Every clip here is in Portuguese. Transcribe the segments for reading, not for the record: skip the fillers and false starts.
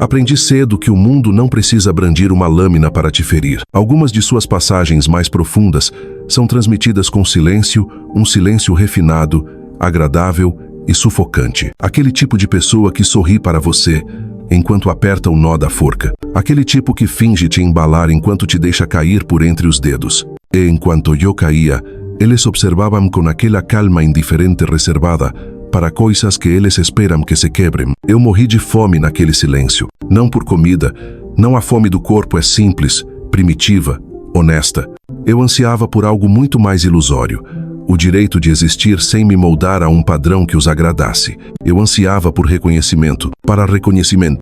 Aprendi cedo que o mundo não precisa brandir uma lâmina para te ferir. Algumas de suas passagens mais profundas são transmitidas com silêncio, um silêncio refinado, agradável e sufocante. Aquele tipo de pessoa que sorri para você enquanto aperta o nó da forca. Aquele tipo que finge te embalar enquanto te deixa cair por entre os dedos. E enquanto eu caía, eles observavam com aquela calma indiferente reservada para coisas que eles esperam que se quebrem. Eu morri de fome naquele silêncio. Não por comida, não a fome do corpo é simples, primitiva, honesta. Eu ansiava por algo muito mais ilusório. O direito de existir sem me moldar a um padrão que os agradasse. Eu ansiava por reconhecimento, para reconhecimento.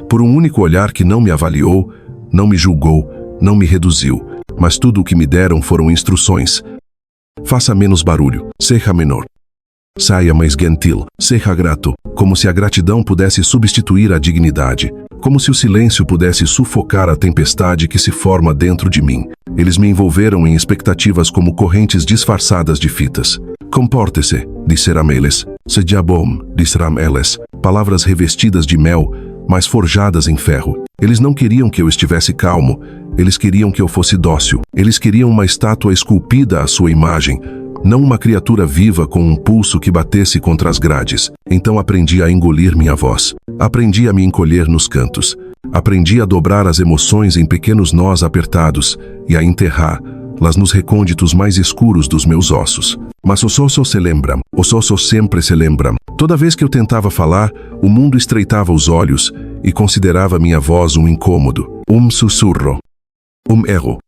Por um único olhar que não me avaliou, não me julgou, não me reduziu. Mas tudo o que me deram foram instruções. Faça menos barulho, seja menor. Saia mais gentil, seja grato, como se a gratidão pudesse substituir a dignidade, como se o silêncio pudesse sufocar a tempestade que se forma dentro de mim. Eles me envolveram em expectativas como correntes disfarçadas de fitas. Comporte-se, disseram eles. Seja bom, disseram eles. Palavras revestidas de mel, mas forjadas em ferro. Eles não queriam que eu estivesse calmo, eles queriam que eu fosse dócil. Eles queriam uma estátua esculpida à sua imagem, não uma criatura viva com um pulso que batesse contra as grades. Então aprendi a engolir minha voz. Aprendi a me encolher nos cantos. Aprendi a dobrar as emoções em pequenos nós apertados e a enterrá-las nos recônditos mais escuros dos meus ossos. Mas os ossos se lembram. Os ossos sempre se lembram. Toda vez que eu tentava falar, o mundo estreitava os olhos e considerava minha voz um incômodo, um sussurro, um erro.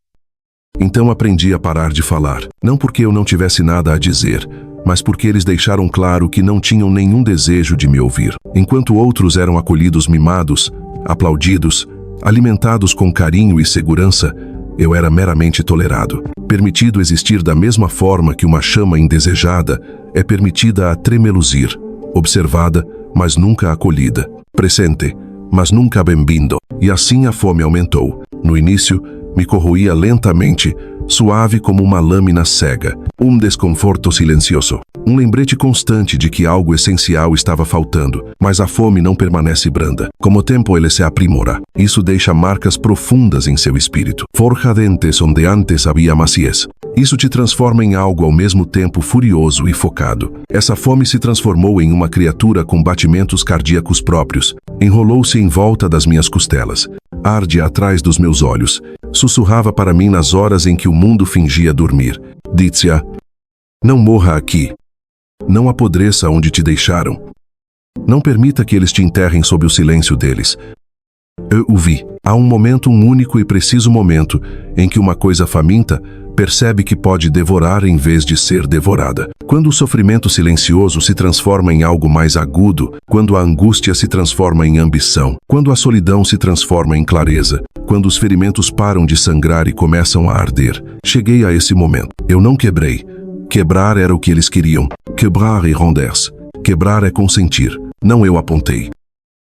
Então aprendi a parar de falar, não porque eu não tivesse nada a dizer, mas porque eles deixaram claro que não tinham nenhum desejo de me ouvir. Enquanto outros eram acolhidos mimados, aplaudidos, alimentados com carinho e segurança, eu era meramente tolerado. Permitido existir da mesma forma que uma chama indesejada é permitida a tremeluzir, observada, mas nunca acolhida, presente, mas nunca bem-vindo. E assim a fome aumentou. No início, me corroía lentamente, suave como uma lâmina cega. Um desconforto silencioso. Um lembrete constante de que algo essencial estava faltando, mas a fome não permanece branda. Com o tempo ele se aprimora. Isso deixa marcas profundas em seu espírito. Forja dentes onde antes havia maciez. Isso te transforma em algo ao mesmo tempo furioso e focado. Essa fome se transformou em uma criatura com batimentos cardíacos próprios. Enrolou-se em volta das minhas costelas. Arde atrás dos meus olhos. Sussurrava para mim nas horas em que o mundo fingia dormir. Dizia: não morra aqui. Não apodreça onde te deixaram. Não permita que eles te enterrem sob o silêncio deles. Eu o vi. Há um momento, um único e preciso momento, em que uma coisa faminta percebe que pode devorar em vez de ser devorada. Quando o sofrimento silencioso se transforma em algo mais agudo, quando a angústia se transforma em ambição, quando a solidão se transforma em clareza, quando os ferimentos param de sangrar e começam a arder. Cheguei a esse momento. Eu não quebrei. Quebrar era o que eles queriam. Quebrar e ronder-se. Quebrar é consentir. Não eu apontei.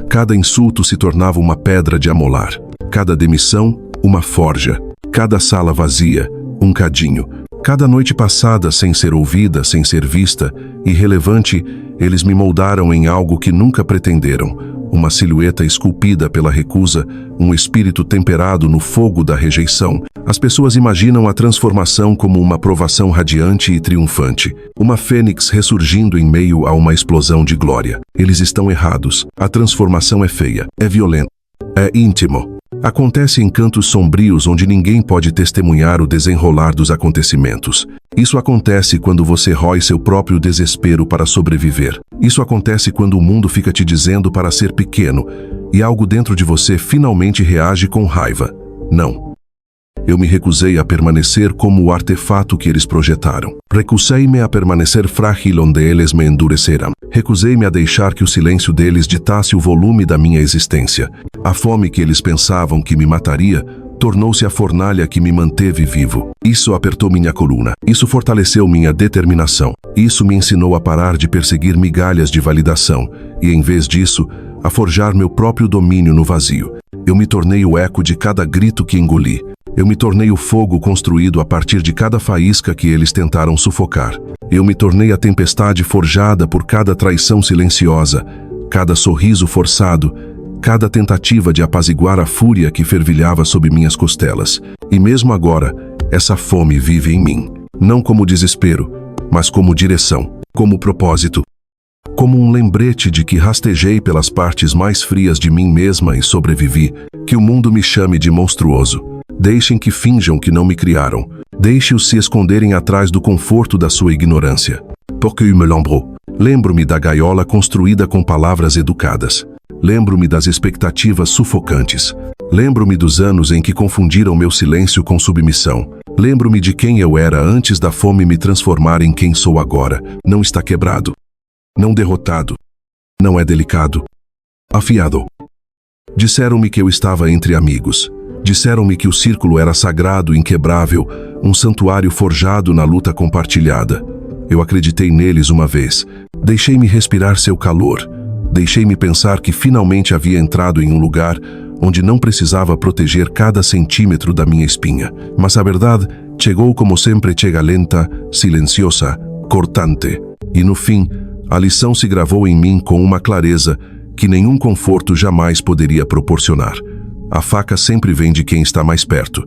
Cada insulto se tornava uma pedra de amolar. Cada demissão, uma forja. Cada sala vazia, um cadinho. Cada noite passada sem ser ouvida, sem ser vista, irrelevante, eles me moldaram em algo que nunca pretenderam. Uma silhueta esculpida pela recusa, um espírito temperado no fogo da rejeição. As pessoas imaginam a transformação como uma provação radiante e triunfante. Uma fênix ressurgindo em meio a uma explosão de glória. Eles estão errados. A transformação é feia, é violenta, é íntimo. Acontece em cantos sombrios onde ninguém pode testemunhar o desenrolar dos acontecimentos. Isso acontece quando você rói seu próprio desespero para sobreviver. Isso acontece quando o mundo fica te dizendo para ser pequeno e algo dentro de você finalmente reage com raiva. Não. Eu me recusei a permanecer como o artefato que eles projetaram. Recusei-me a permanecer frágil onde eles me endureceram. Recusei-me a deixar que o silêncio deles ditasse o volume da minha existência. A fome que eles pensavam que me mataria tornou-se a fornalha que me manteve vivo. Isso apertou minha coluna. Isso fortaleceu minha determinação. Isso me ensinou a parar de perseguir migalhas de validação e, em vez disso, a forjar meu próprio domínio no vazio. Eu me tornei o eco de cada grito que engoli. Eu me tornei o fogo construído a partir de cada faísca que eles tentaram sufocar. Eu me tornei a tempestade forjada por cada traição silenciosa, cada sorriso forçado, cada tentativa de apaziguar a fúria que fervilhava sob minhas costelas. E mesmo agora, essa fome vive em mim, não como desespero, mas como direção, como propósito, como um lembrete de que rastejei pelas partes mais frias de mim mesma e sobrevivi. Que o mundo me chame de monstruoso. Deixem que finjam que não me criaram. Deixe-os se esconderem atrás do conforto da sua ignorância. Porque eu me lembro. Lembro-me da gaiola construída com palavras educadas. Lembro-me das expectativas sufocantes. Lembro-me dos anos em que confundiram meu silêncio com submissão. Lembro-me de quem eu era antes da fome me transformar em quem sou agora. Não está quebrado. Não derrotado. Não é delicado. Afiado. Disseram-me que eu estava entre amigos. Disseram-me que o círculo era sagrado, inquebrável, um santuário forjado na luta compartilhada. Eu acreditei neles uma vez. Deixei-me respirar seu calor. Deixei-me pensar que finalmente havia entrado em um lugar onde não precisava proteger cada centímetro da minha espinha. Mas a verdade chegou como sempre chega lenta, silenciosa, cortante. E no fim, a lição se gravou em mim com uma clareza que nenhum conforto jamais poderia proporcionar. A faca sempre vem de quem está mais perto.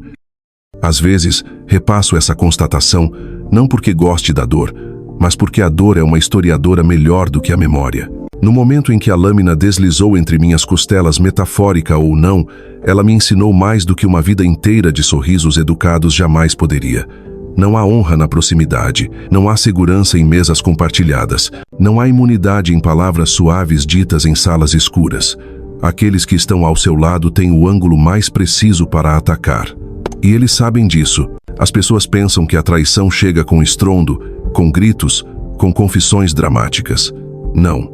Às vezes, repasso essa constatação não porque goste da dor, mas porque a dor é uma historiadora melhor do que a memória. No momento em que a lâmina deslizou entre minhas costelas, metafórica ou não, ela me ensinou mais do que uma vida inteira de sorrisos educados jamais poderia. Não há honra na proximidade, não há segurança em mesas compartilhadas, não há imunidade em palavras suaves ditas em salas escuras. Aqueles que estão ao seu lado têm o ângulo mais preciso para atacar. E eles sabem disso. As pessoas pensam que a traição chega com estrondo, com gritos, com confissões dramáticas. Não.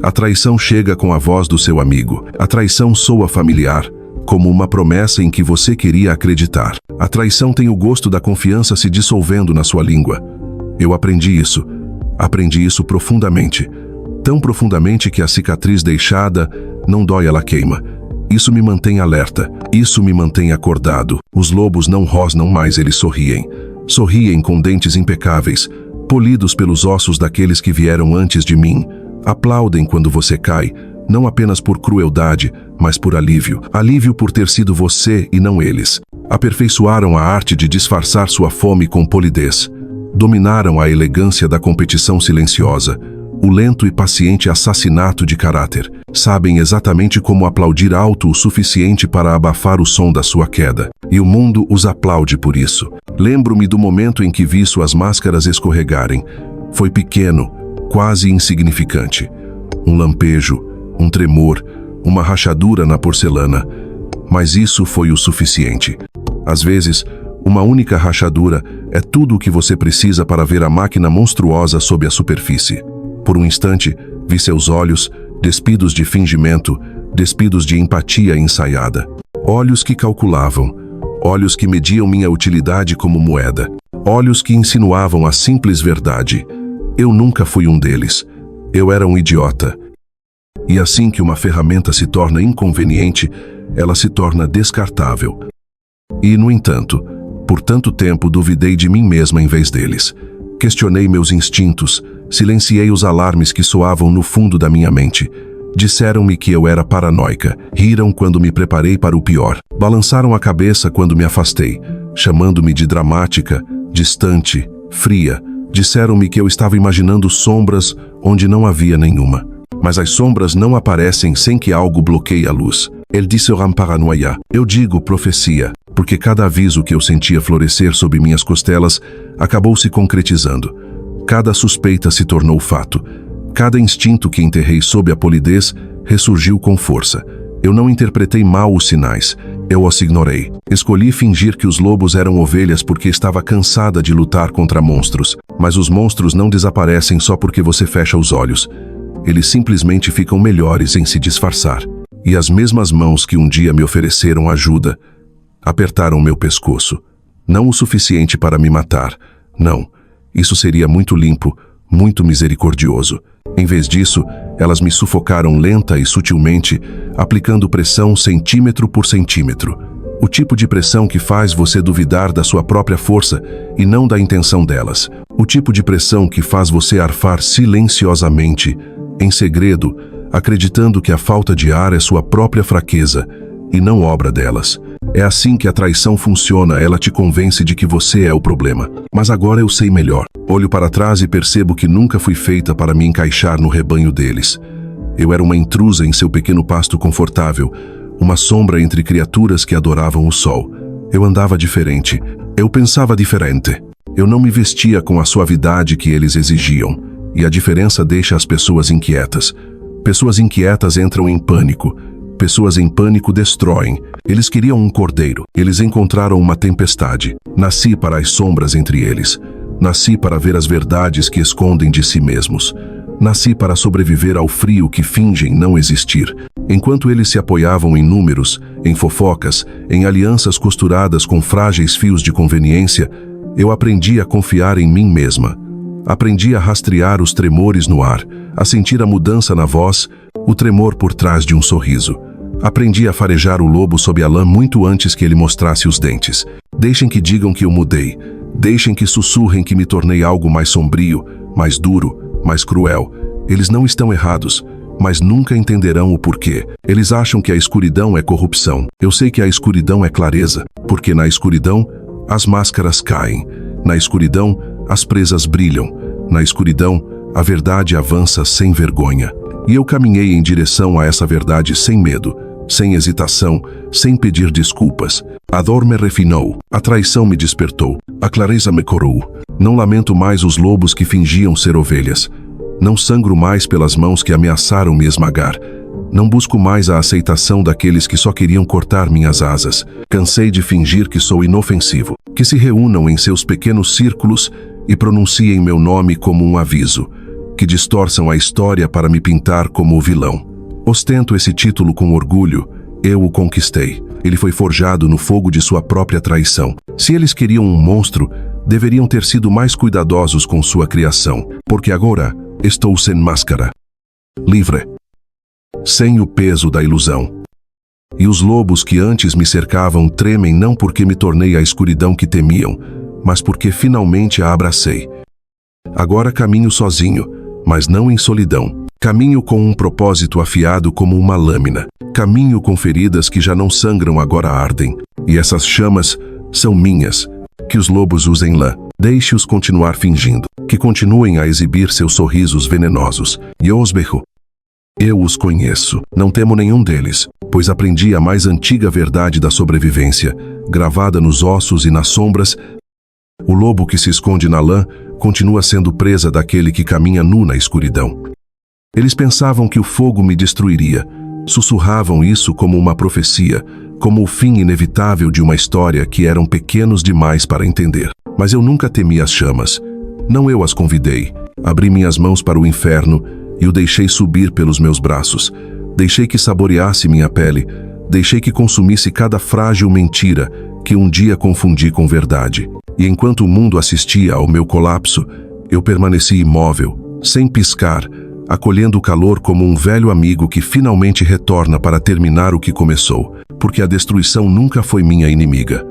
A traição chega com a voz do seu amigo. A traição soa familiar, como uma promessa em que você queria acreditar. A traição tem o gosto da confiança se dissolvendo na sua língua. Eu aprendi isso. Aprendi isso profundamente. Tão profundamente que a cicatriz deixada não dói, ela queima. Isso me mantém alerta. Isso me mantém acordado. Os lobos não rosnam mais, eles sorriem. Sorriem com dentes impecáveis, polidos pelos ossos daqueles que vieram antes de mim. Aplaudem quando você cai, não apenas por crueldade, mas por alívio. Alívio por ter sido você e não eles. Aperfeiçoaram a arte de disfarçar sua fome com polidez. Dominaram a elegância da competição silenciosa, o lento e paciente assassinato de caráter. Sabem exatamente como aplaudir alto o suficiente para abafar o som da sua queda. E o mundo os aplaude por isso. Lembro-me do momento em que vi suas máscaras escorregarem. Foi pequeno, quase insignificante. Um lampejo, um tremor, uma rachadura na porcelana. Mas isso foi o suficiente. Às vezes, uma única rachadura é tudo o que você precisa para ver a máquina monstruosa sob a superfície. Por um instante, vi seus olhos, despidos de fingimento, despidos de empatia ensaiada. Olhos que calculavam, olhos que mediam minha utilidade como moeda, olhos que insinuavam a simples verdade. Eu nunca fui um deles. Eu era um idiota. E assim que uma ferramenta se torna inconveniente, ela se torna descartável. E, no entanto, por tanto tempo duvidei de mim mesma em vez deles. Questionei meus instintos, silenciei os alarmes que soavam no fundo da minha mente. Disseram-me que eu era paranoica, riram quando me preparei para o pior, balançaram a cabeça quando me afastei, chamando-me de dramática, distante, fria. Disseram-me que eu estava imaginando sombras onde não havia nenhuma. Mas as sombras não aparecem sem que algo bloqueie a luz. Elles disent paranoia. Eu digo profecia, porque cada aviso que eu sentia florescer sob minhas costelas acabou se concretizando. Cada suspeita se tornou fato. Cada instinto que enterrei sob a polidez ressurgiu com força. Eu não interpretei mal os sinais. Eu os ignorei. Escolhi fingir que os lobos eram ovelhas porque estava cansada de lutar contra monstros. Mas os monstros não desaparecem só porque você fecha os olhos. Eles simplesmente ficam melhores em se disfarçar. E as mesmas mãos que um dia me ofereceram ajuda apertaram meu pescoço. Não o suficiente para me matar. Não. Isso seria muito limpo, muito misericordioso. Em vez disso, elas me sufocaram lenta e sutilmente, aplicando pressão centímetro por centímetro. O tipo de pressão que faz você duvidar da sua própria força e não da intenção delas. O tipo de pressão que faz você arfar silenciosamente, em segredo, acreditando que a falta de ar é sua própria fraqueza e não obra delas. É assim que a traição funciona, ela te convence de que você é o problema. Mas agora eu sei melhor. Olho para trás e percebo que nunca fui feita para me encaixar no rebanho deles. Eu era uma intrusa em seu pequeno pasto confortável, uma sombra entre criaturas que adoravam o sol. Eu andava diferente. Eu pensava diferente. Eu não me vestia com a suavidade que eles exigiam. E a diferença deixa as pessoas inquietas. Pessoas inquietas entram em pânico. Pessoas em pânico destroem. Eles queriam um cordeiro. Eles encontraram uma tempestade. Nasci para as sombras entre eles. Nasci para ver as verdades que escondem de si mesmos. Nasci para sobreviver ao frio que fingem não existir. Enquanto eles se apoiavam em números, em fofocas, em alianças costuradas com frágeis fios de conveniência, eu aprendi a confiar em mim mesma. Aprendi a rastrear os tremores no ar, a sentir a mudança na voz, o tremor por trás de um sorriso. Aprendi a farejar o lobo sob a lã muito antes que ele mostrasse os dentes. Deixem que digam que eu mudei. Deixem que sussurrem que me tornei algo mais sombrio, mais duro, mais cruel. Eles não estão errados, mas nunca entenderão o porquê. Eles acham que a escuridão é corrupção. Eu sei que a escuridão é clareza, porque na escuridão as máscaras caem. Na escuridão as presas brilham. Na escuridão a verdade avança sem vergonha. E eu caminhei em direção a essa verdade sem medo, sem hesitação, sem pedir desculpas. A dor me refinou, a traição me despertou, a clareza me corou. Não lamento mais os lobos que fingiam ser ovelhas. Não sangro mais pelas mãos que ameaçaram me esmagar. Não busco mais a aceitação daqueles que só queriam cortar minhas asas. Cansei de fingir que sou inofensivo. Que se reúnam em seus pequenos círculos e pronunciem meu nome como um aviso. Que distorçam a história para me pintar como o vilão. Ostento esse título com orgulho. Eu o conquistei. Ele foi forjado no fogo de sua própria traição. Se eles queriam um monstro, deveriam ter sido mais cuidadosos com sua criação. Porque agora estou sem máscara. Livre. Sem o peso da ilusão. E os lobos que antes me cercavam tremem não porque me tornei a escuridão que temiam, mas porque finalmente a abracei. Agora caminho sozinho, mas não em solidão. Caminho com um propósito afiado como uma lâmina. Caminho com feridas que já não sangram, agora ardem. E essas chamas são minhas. Que os lobos usem lã. Deixe-os continuar fingindo. Que continuem a exibir seus sorrisos venenosos. E os berro. Eu os conheço. Não temo nenhum deles, pois aprendi a mais antiga verdade da sobrevivência, gravada nos ossos e nas sombras. O lobo que se esconde na lã continua sendo presa daquele que caminha nu na escuridão. Eles pensavam que o fogo me destruiria. Sussurravam isso como uma profecia, como o fim inevitável de uma história que eram pequenos demais para entender. Mas eu nunca temi as chamas. Não eu as convidei. Abri minhas mãos para o inferno e o deixei subir pelos meus braços. Deixei que saboreasse minha pele. Deixei que consumisse cada frágil mentira que um dia confundi com verdade. E enquanto o mundo assistia ao meu colapso, eu permaneci imóvel, sem piscar, acolhendo o calor como um velho amigo que finalmente retorna para terminar o que começou. Porque a destruição nunca foi minha inimiga.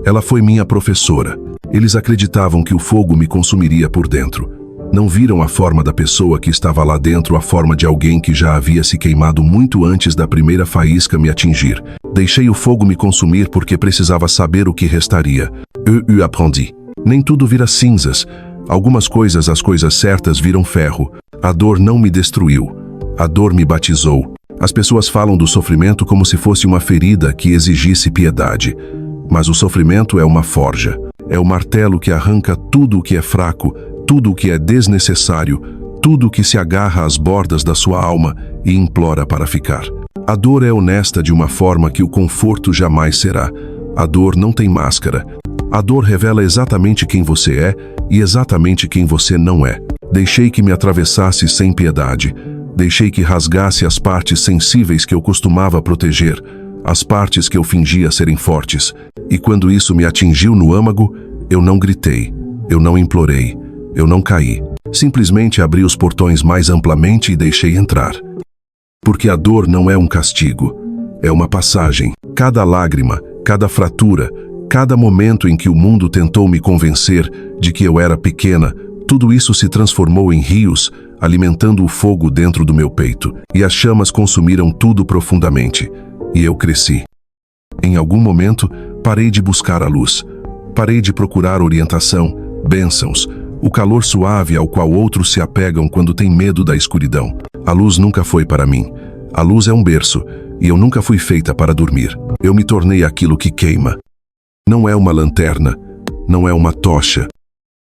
Ela foi minha professora. Eles acreditavam que o fogo me consumiria por dentro. Não viram a forma da pessoa que estava lá dentro, a forma de alguém que já havia se queimado muito antes da primeira faísca me atingir. Deixei o fogo me consumir porque precisava saber o que restaria. Eu aprendi. Nem tudo vira cinzas. Algumas coisas, as coisas certas, viram ferro. A dor não me destruiu. A dor me batizou. As pessoas falam do sofrimento como se fosse uma ferida que exigisse piedade. Mas o sofrimento é uma forja. É o martelo que arranca tudo o que é fraco, tudo o que é desnecessário, tudo o que se agarra às bordas da sua alma e implora para ficar. A dor é honesta de uma forma que o conforto jamais será. A dor não tem máscara. A dor revela exatamente quem você é e exatamente quem você não é. Deixei que me atravessasse sem piedade. Deixei que rasgasse as partes sensíveis que eu costumava proteger, as partes que eu fingia serem fortes. E quando isso me atingiu no âmago, eu não gritei, eu não implorei, eu não caí. Simplesmente abri os portões mais amplamente e deixei entrar. Porque a dor não é um castigo, é uma passagem. Cada lágrima, cada fratura, cada momento em que o mundo tentou me convencer de que eu era pequena, Tudo isso se transformou em rios, alimentando o fogo dentro do meu peito, e as chamas consumiram tudo profundamente, e eu cresci. Em algum momento, parei de buscar a luz. Parei de procurar orientação, bênçãos, o calor suave ao qual outros se apegam quando têm medo da escuridão. A luz nunca foi para mim. A luz é um berço, e eu nunca fui feita para dormir. Eu me tornei aquilo que queima. Não é uma lanterna, não é uma tocha.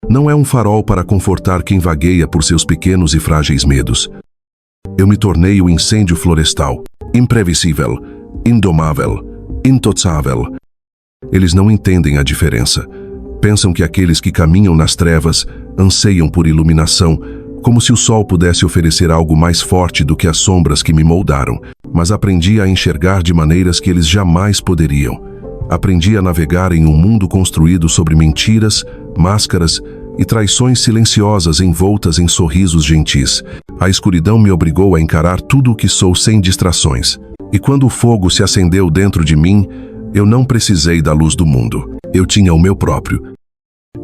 Não é um farol para confortar quem vagueia por seus pequenos e frágeis medos. Eu me tornei o incêndio florestal, imprevisível, indomável, intocável. Eles não entendem a diferença. Pensam que aqueles que caminham nas trevas anseiam por iluminação, como se o sol pudesse oferecer algo mais forte do que as sombras que me moldaram. Mas aprendi a enxergar de maneiras que eles jamais poderiam. Aprendi a navegar em um mundo construído sobre mentiras, máscaras e traições silenciosas envoltas em sorrisos gentis. A escuridão me obrigou a encarar tudo o que sou sem distrações. E quando o fogo se acendeu dentro de mim, eu não precisei da luz do mundo. Eu tinha o meu próprio.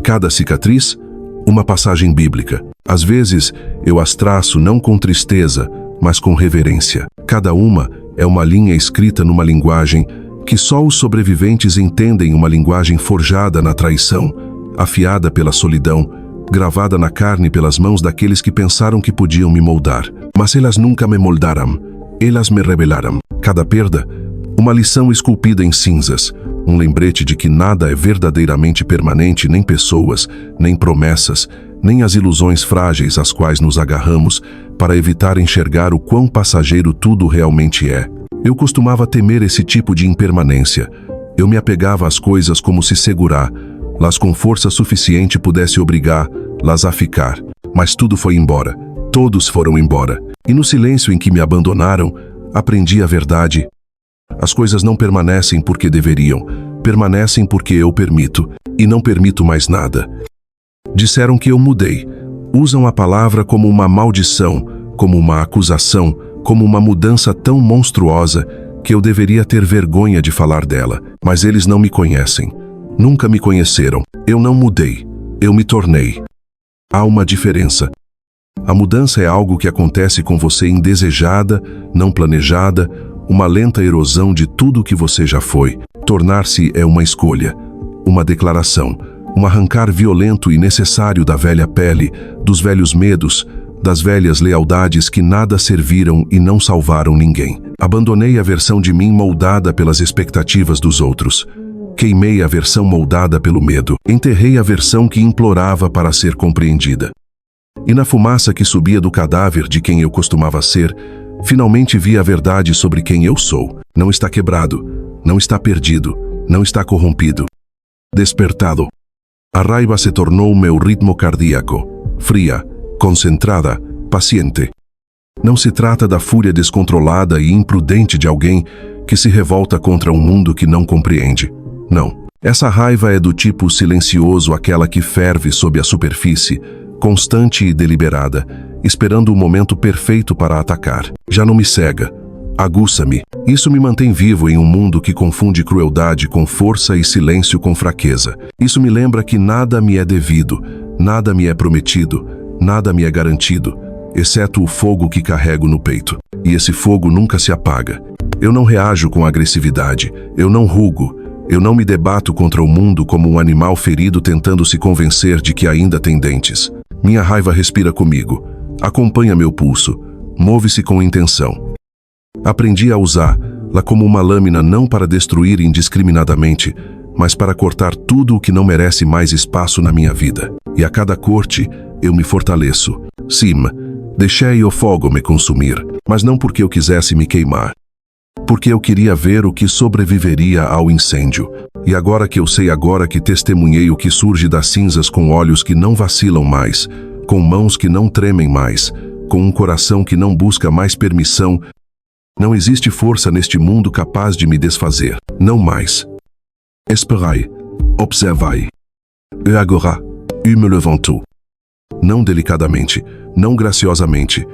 Cada cicatriz, uma passagem bíblica. Às vezes, eu as traço não com tristeza, mas com reverência. Cada uma é uma linha escrita numa linguagem que só os sobreviventes entendem, uma linguagem forjada na traição, afiada pela solidão, gravada na carne pelas mãos daqueles que pensaram que podiam me moldar. Mas elas nunca me moldaram, elas me revelaram. Cada perda, uma lição esculpida em cinzas, um lembrete de que nada é verdadeiramente permanente, nem pessoas, nem promessas, nem as ilusões frágeis às quais nos agarramos para evitar enxergar o quão passageiro tudo realmente é. Eu costumava temer esse tipo de impermanência. Eu me apegava às coisas como se segurá-las com força suficiente pudesse obrigá-las a ficar. Mas tudo foi embora. Todos foram embora. E no silêncio em que me abandonaram, aprendi a verdade. As coisas não permanecem porque deveriam. Permanecem porque eu permito. E não permito mais nada. Disseram que eu mudei. Usam a palavra como uma maldição, como uma acusação, como uma mudança tão monstruosa que eu deveria ter vergonha de falar dela. Mas eles não me conhecem. Nunca me conheceram. Eu não mudei. Eu me tornei. Há uma diferença. A mudança é algo que acontece com você indesejada, não planejada, uma lenta erosão de tudo o que você já foi. Tornar-se é uma escolha, uma declaração, um arrancar violento e necessário da velha pele, dos velhos medos, das velhas lealdades que nada serviram e não salvaram ninguém. Abandonei a versão de mim moldada pelas expectativas dos outros. Queimei a versão moldada pelo medo. Enterrei a versão que implorava para ser compreendida. E na fumaça que subia do cadáver de quem eu costumava ser, finalmente vi a verdade sobre quem eu sou. Não está quebrado, não está perdido, não está corrompido. Despertado. A raiva se tornou meu ritmo cardíaco, fria, concentrada, paciente. Não se trata da fúria descontrolada e imprudente de alguém que se revolta contra um mundo que não compreende. Não. Essa raiva é do tipo silencioso, aquela que ferve sob a superfície, constante e deliberada, esperando o momento perfeito para atacar. Já não me cega, aguça-me. Isso me mantém vivo em um mundo que confunde crueldade com força e silêncio com fraqueza. Isso me lembra que nada me é devido, nada me é prometido, nada me é garantido, exceto o fogo que carrego no peito. E esse fogo nunca se apaga. Eu não reajo com agressividade, eu não rugo, eu não me debato contra o mundo como um animal ferido tentando se convencer de que ainda tem dentes. Minha raiva respira comigo, acompanha meu pulso, move-se com intenção. Aprendi a usá-la como uma lâmina não para destruir indiscriminadamente, mas para cortar tudo o que não merece mais espaço na minha vida. E a cada corte, eu me fortaleço. Sim, deixei o fogo me consumir, mas não porque eu quisesse me queimar. Porque eu queria ver o que sobreviveria ao incêndio. E agora que eu sei, agora que testemunhei o que surge das cinzas, com olhos que não vacilam mais, com mãos que não tremem mais, com um coração que não busca mais permissão, não existe força neste mundo capaz de me desfazer. Não mais. Esperai, observai. E agora, eu me levanto. Não delicadamente, não graciosamente.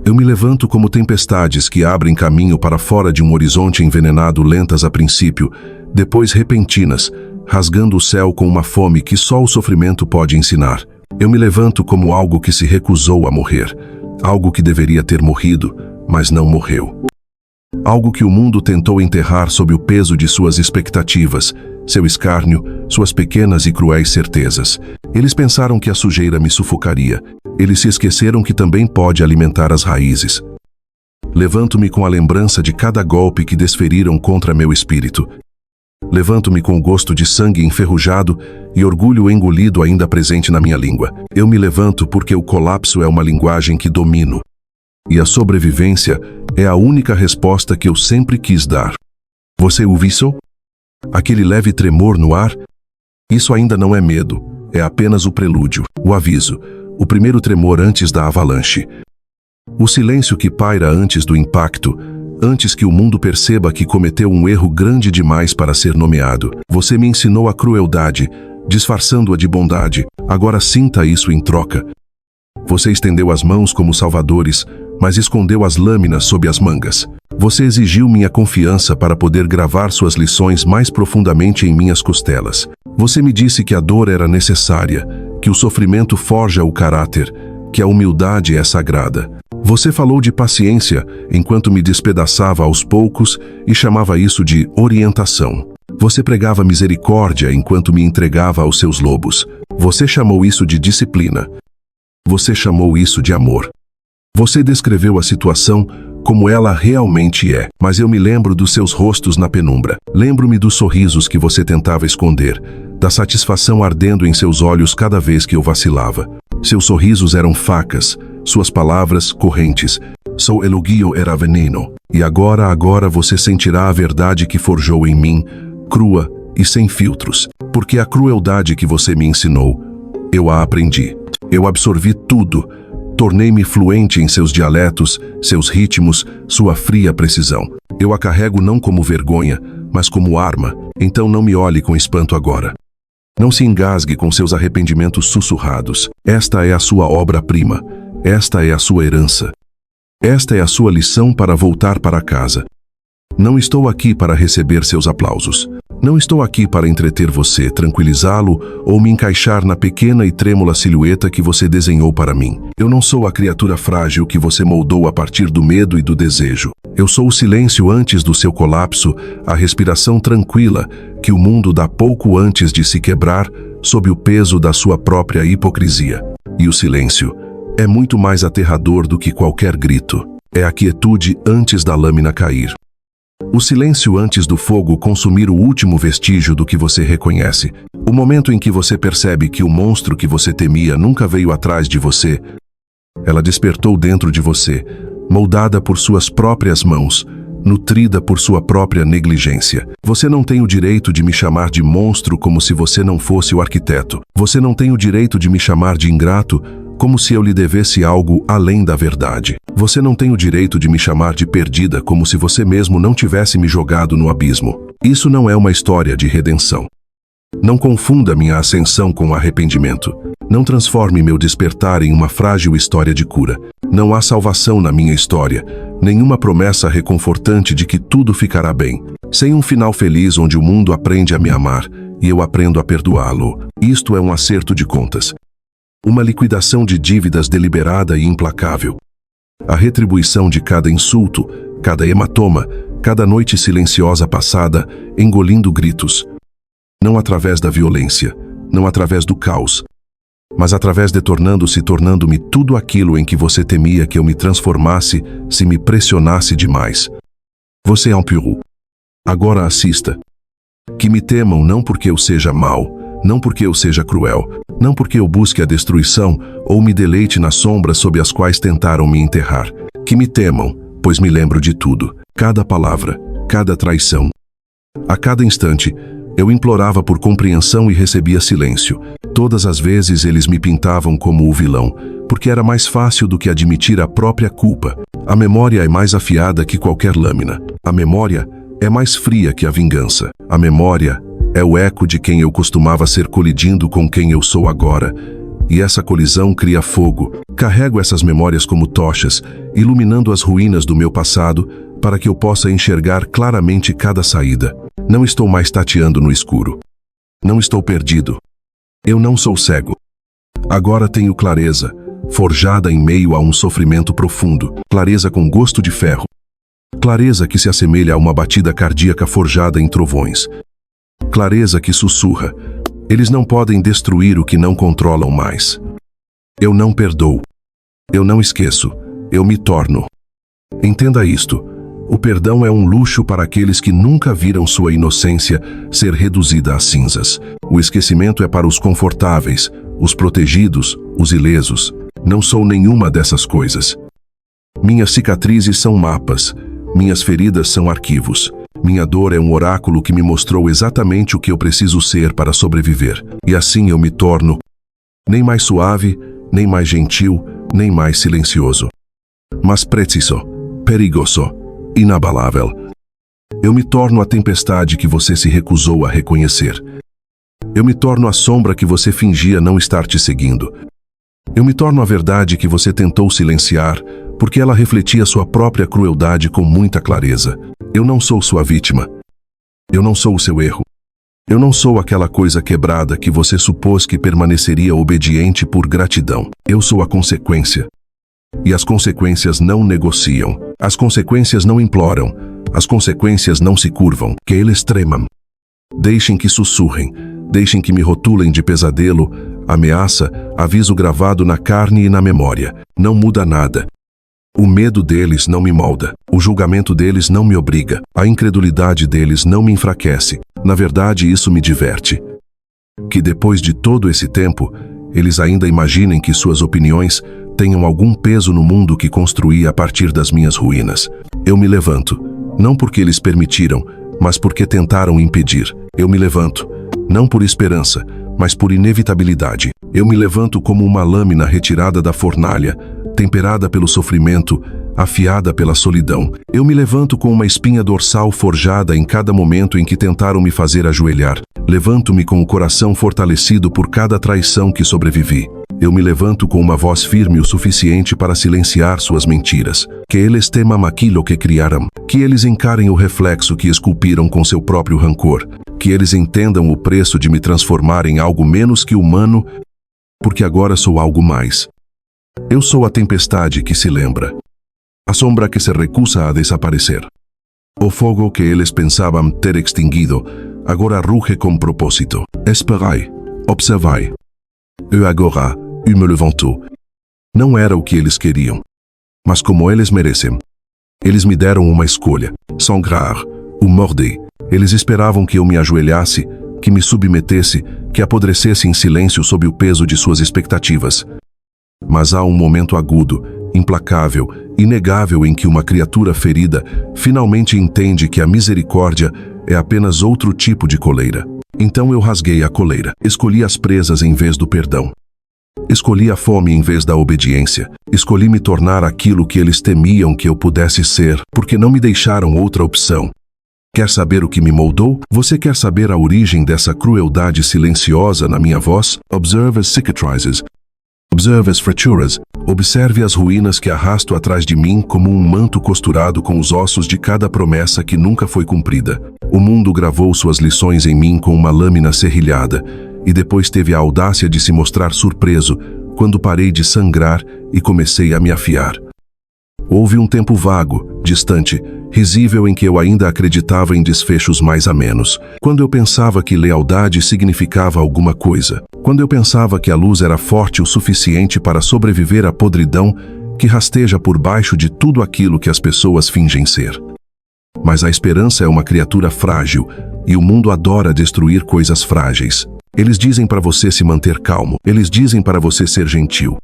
Eu me levanto como tempestades que abrem caminho para fora de um horizonte envenenado, lentas a princípio, depois repentinas, rasgando o céu com uma fome que só o sofrimento pode ensinar. Eu me levanto como algo que se recusou a morrer, algo que deveria ter morrido, mas não morreu. Algo que o mundo tentou enterrar sob o peso de suas expectativas, seu escárnio, suas pequenas e cruéis certezas. Eles pensaram que a sujeira me sufocaria. Eles se esqueceram que também pode alimentar as raízes. Levanto-me com a lembrança de cada golpe que desferiram contra meu espírito. Levanto-me com o gosto de sangue enferrujado e orgulho engolido ainda presente na minha língua. Eu me levanto porque o colapso é uma linguagem que domino. E a sobrevivência é a única resposta que eu sempre quis dar. Você ouviu? Aquele leve tremor no ar? Isso ainda não é medo, é apenas o prelúdio, o aviso, o primeiro tremor antes da avalanche. O silêncio que paira antes do impacto, antes que o mundo perceba que cometeu um erro grande demais para ser nomeado. Você me ensinou a crueldade, disfarçando-a de bondade. Agora sinta isso em troca. Você estendeu as mãos como salvadores, mas escondeu as lâminas sob as mangas. Você exigiu minha confiança para poder gravar suas lições mais profundamente em minhas costelas. Você me disse que a dor era necessária, que o sofrimento forja o caráter, que a humildade é sagrada. Você falou de paciência enquanto me despedaçava aos poucos e chamava isso de orientação. Você pregava misericórdia enquanto me entregava aos seus lobos. Você chamou isso de disciplina. Você chamou isso de amor. Você descreveu a situação como ela realmente é, mas eu me lembro dos seus rostos na penumbra. Lembro-me dos sorrisos que você tentava esconder, da satisfação ardendo em seus olhos cada vez que eu vacilava. Seus sorrisos eram facas, suas palavras correntes. Seu elogio era veneno. E agora você sentirá a verdade que forjou em mim, crua e sem filtros. Porque a crueldade que você me ensinou, eu a aprendi. Eu absorvi tudo. Tornei-me fluente em seus dialetos, seus ritmos, sua fria precisão. Eu a carrego não como vergonha, mas como arma. Então não me olhe com espanto agora. Não se engasgue com seus arrependimentos sussurrados. Esta é a sua obra-prima. Esta é a sua herança. Esta é a sua lição para voltar para casa. Não estou aqui para receber seus aplausos. Não estou aqui para entreter você, tranquilizá-lo ou me encaixar na pequena e trêmula silhueta que você desenhou para mim. Eu não sou a criatura frágil que você moldou a partir do medo e do desejo. Eu sou o silêncio antes do seu colapso, a respiração tranquila que o mundo dá pouco antes de se quebrar sob o peso da sua própria hipocrisia. E o silêncio é muito mais aterrador do que qualquer grito. É a quietude antes da lâmina cair. O silêncio antes do fogo consumir o último vestígio do que você reconhece. O momento em que você percebe que o monstro que você temia nunca veio atrás de você. Ela despertou dentro de você, moldada por suas próprias mãos, nutrida por sua própria negligência. Você não tem o direito de me chamar de monstro como se você não fosse o arquiteto. Você não tem o direito de me chamar de ingrato como se eu lhe devesse algo além da verdade. Você não tem o direito de me chamar de perdida como se você mesmo não tivesse me jogado no abismo. Isso não é uma história de redenção. Não confunda minha ascensão com arrependimento. Não transforme meu despertar em uma frágil história de cura. Não há salvação na minha história, nenhuma promessa reconfortante de que tudo ficará bem. Sem um final feliz onde o mundo aprende a me amar e eu aprendo a perdoá-lo. Isto é um acerto de contas. Uma liquidação de dívidas deliberada e implacável. A retribuição de cada insulto, cada hematoma, cada noite silenciosa passada, engolindo gritos. Não através da violência, não através do caos, mas através de tornando-me tudo aquilo em que você temia que eu me transformasse se me pressionasse demais. Você é um peru. Agora assista. Que me temam não porque eu seja mau, não porque eu seja cruel, não porque eu busque a destruição ou me deleite nas sombras sob as quais tentaram me enterrar. Que me temam, pois me lembro de tudo, cada palavra, cada traição. A cada instante, eu implorava por compreensão e recebia silêncio. Todas as vezes eles me pintavam como o vilão, porque era mais fácil do que admitir a própria culpa. A memória é mais afiada que qualquer lâmina. A memória é mais fria que a vingança. A memória é o eco de quem eu costumava ser colidindo com quem eu sou agora. E essa colisão cria fogo. Carrego essas memórias como tochas, iluminando as ruínas do meu passado para que eu possa enxergar claramente cada saída. Não estou mais tateando no escuro. Não estou perdido. Eu não sou cego. Agora tenho clareza, forjada em meio a um sofrimento profundo, clareza com gosto de ferro. Clareza que se assemelha a uma batida cardíaca forjada em trovões. Clareza que sussurra: eles não podem destruir o que não controlam mais. Eu não perdoo. Eu não esqueço. Eu me torno. Entenda isto. O perdão é um luxo para aqueles que nunca viram sua inocência ser reduzida a cinzas. O esquecimento é para os confortáveis, os protegidos, os ilesos. Não sou nenhuma dessas coisas. Minhas cicatrizes são mapas. Minhas feridas são arquivos. Minha dor é um oráculo que me mostrou exatamente o que eu preciso ser para sobreviver. E assim eu me torno nem mais suave, nem mais gentil, nem mais silencioso. Mas preciso, perigoso, inabalável. Eu me torno a tempestade que você se recusou a reconhecer. Eu me torno a sombra que você fingia não estar te seguindo. Eu me torno a verdade que você tentou silenciar, porque ela refletia sua própria crueldade com muita clareza. Eu não sou sua vítima. Eu não sou o seu erro. Eu não sou aquela coisa quebrada que você supôs que permaneceria obediente por gratidão. Eu sou a consequência. E as consequências não negociam. As consequências não imploram. As consequências não se curvam. Que eles tremam. Deixem que sussurrem. Deixem que me rotulem de pesadelo, ameaça, aviso gravado na carne e na memória. Não muda nada. O medo deles não me molda. O julgamento deles não me obriga. A incredulidade deles não me enfraquece. Na verdade, isso me diverte. Que depois de todo esse tempo, eles ainda imaginem que suas opiniões tenham algum peso no mundo que construí a partir das minhas ruínas. Eu me levanto, não porque eles permitiram, mas porque tentaram impedir. Eu me levanto, não por esperança, mas por inevitabilidade. Eu me levanto como uma lâmina retirada da fornalha, temperada pelo sofrimento, afiada pela solidão. Eu me levanto com uma espinha dorsal forjada em cada momento em que tentaram me fazer ajoelhar. Levanto-me com o coração fortalecido por cada traição que sobrevivi. Eu me levanto com uma voz firme o suficiente para silenciar suas mentiras. Que eles temam aquilo que criaram. Que eles encarem o reflexo que esculpiram com seu próprio rancor. Que eles entendam o preço de me transformar em algo menos que humano, porque agora sou algo mais. Eu sou a tempestade que se lembra. A sombra que se recusa a desaparecer. O fogo que eles pensavam ter extinguido, agora ruge com propósito. Esperai, observai. Eu agora, me levantou. Não era o que eles queriam, mas como eles merecem. Eles me deram uma escolha, sangrar, ou morder. Eles esperavam que eu me ajoelhasse, que me submetesse, que apodrecesse em silêncio sob o peso de suas expectativas. Mas há um momento agudo, implacável, inegável em que uma criatura ferida finalmente entende que a misericórdia é apenas outro tipo de coleira. Então eu rasguei a coleira. Escolhi as presas em vez do perdão. Escolhi a fome em vez da obediência. Escolhi me tornar aquilo que eles temiam que eu pudesse ser, porque não me deixaram outra opção. Quer saber o que me moldou? Você quer saber a origem dessa crueldade silenciosa na minha voz? Observe as cicatrices. Observe as fraturas. Observe as ruínas que arrasto atrás de mim como um manto costurado com os ossos de cada promessa que nunca foi cumprida. O mundo gravou suas lições em mim com uma lâmina serrilhada, e depois teve a audácia de se mostrar surpreso quando parei de sangrar e comecei a me afiar. Houve um tempo vago, distante, risível em que eu ainda acreditava em desfechos mais amenos. Quando eu pensava que lealdade significava alguma coisa. Quando eu pensava que a luz era forte o suficiente para sobreviver à podridão que rasteja por baixo de tudo aquilo que as pessoas fingem ser. Mas a esperança é uma criatura frágil, e o mundo adora destruir coisas frágeis. Eles dizem para você se manter calmo. Eles dizem para você ser gentil.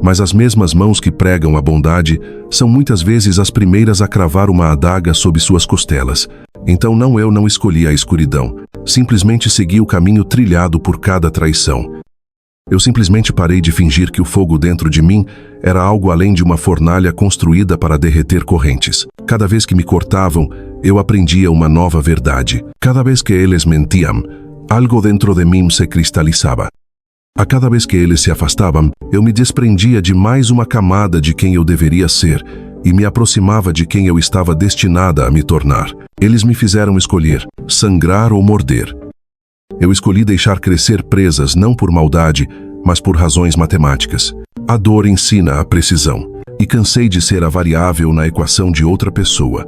Mas as mesmas mãos que pregam a bondade são muitas vezes as primeiras a cravar uma adaga sob suas costelas. Então eu não escolhi a escuridão. Simplesmente segui o caminho trilhado por cada traição. Eu simplesmente parei de fingir que o fogo dentro de mim era algo além de uma fornalha construída para derreter correntes. Cada vez que me cortavam, eu aprendia uma nova verdade. Cada vez que eles mentiam, algo dentro de mim se cristalizava. A cada vez que eles se afastavam, eu me desprendia de mais uma camada de quem eu deveria ser e me aproximava de quem eu estava destinada a me tornar. Eles me fizeram escolher, sangrar ou morder. Eu escolhi deixar crescer presas não por maldade, mas por razões matemáticas. A dor ensina a precisão, e cansei de ser a variável na equação de outra pessoa.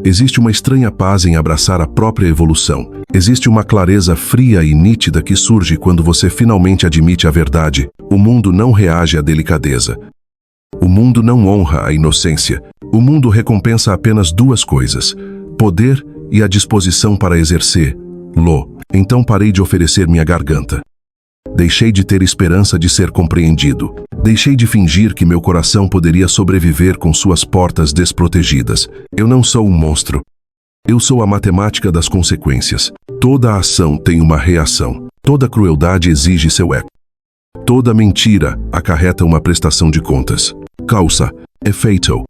Existe uma estranha paz em abraçar a própria evolução. Existe uma clareza fria e nítida que surge quando você finalmente admite a verdade. O mundo não reage à delicadeza. O mundo não honra a inocência. O mundo recompensa apenas duas coisas: poder e a disposição para exercer-lo. Então parei de oferecer minha garganta. Deixei de ter esperança de ser compreendido. Deixei de fingir que meu coração poderia sobreviver com suas portas desprotegidas. Eu não sou um monstro. Eu sou a matemática das consequências. Toda ação tem uma reação. Toda crueldade exige seu eco. Toda mentira acarreta uma prestação de contas. Causa, efeito.